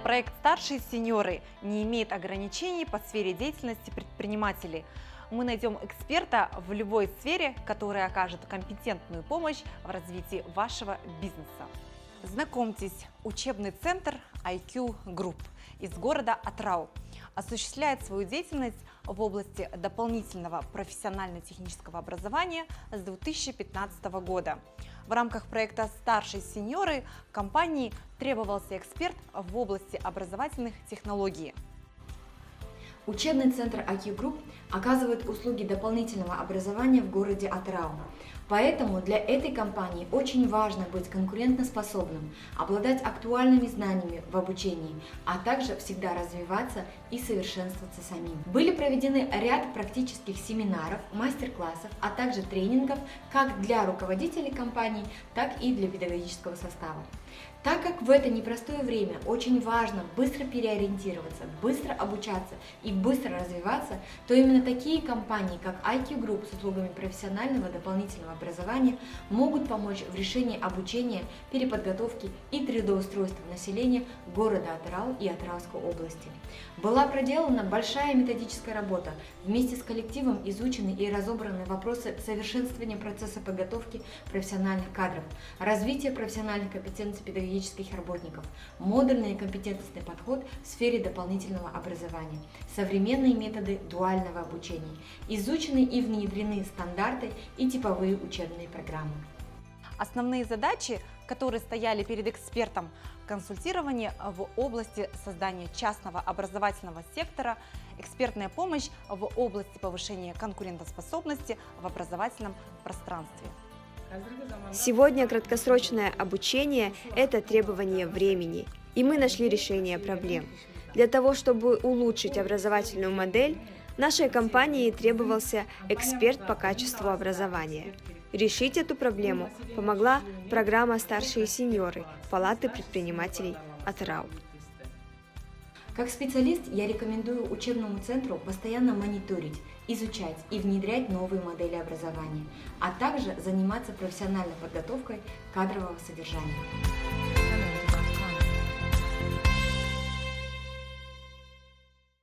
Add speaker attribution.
Speaker 1: Проект «Старшие сеньоры» не имеет ограничений по сфере деятельности предпринимателей. Мы найдем эксперта в любой сфере, который окажет компетентную помощь в развитии вашего бизнеса. Знакомьтесь, учебный центр IQ Group из города Атрау осуществляет свою деятельность в области дополнительного профессионально-технического образования с 2015 года. В рамках проекта «Старшие сеньоры» компании требовался эксперт в области образовательных технологий.
Speaker 2: Учебный центр IQ Group оказывает услуги дополнительного образования в городе Атрау. Поэтому для этой компании очень важно быть конкурентоспособным, обладать актуальными знаниями в обучении, а также всегда развиваться и совершенствоваться самим. Были проведены ряд практических семинаров, мастер-классов, а также тренингов как для руководителей компаний, так и для педагогического состава. Так как в это непростое время очень важно быстро переориентироваться, быстро обучаться и быстро развиваться, то именно такие компании, как IQ Group с услугами профессионального дополнительного образования могут помочь в решении обучения, переподготовки и трудоустройства населения города Атрау и Атрауской области. Была проделана большая методическая работа. Вместе с коллективом изучены и разобраны вопросы совершенствования процесса подготовки профессиональных кадров, развития профессиональных компетенций педагогических работников, модульный и компетентностный подход в сфере дополнительного образования, современные методы дуального обучения, изучены и внедрены стандарты и типовые учебные программы.
Speaker 1: Основные задачи, которые стояли перед экспертом: консультирование в области создания частного образовательного сектора, экспертная помощь в области повышения конкурентоспособности в образовательном пространстве.
Speaker 3: Сегодня краткосрочное обучение – это требование времени, и мы нашли решение проблем. Для того, чтобы улучшить образовательную модель, нашей компании требовался эксперт по качеству образования. Решить эту проблему помогла программа «Старшие сеньоры» Палаты предпринимателей Атрау.
Speaker 2: Как специалист я рекомендую учебному центру постоянно мониторить, изучать и внедрять новые модели образования, а также заниматься профессиональной подготовкой кадрового содержания.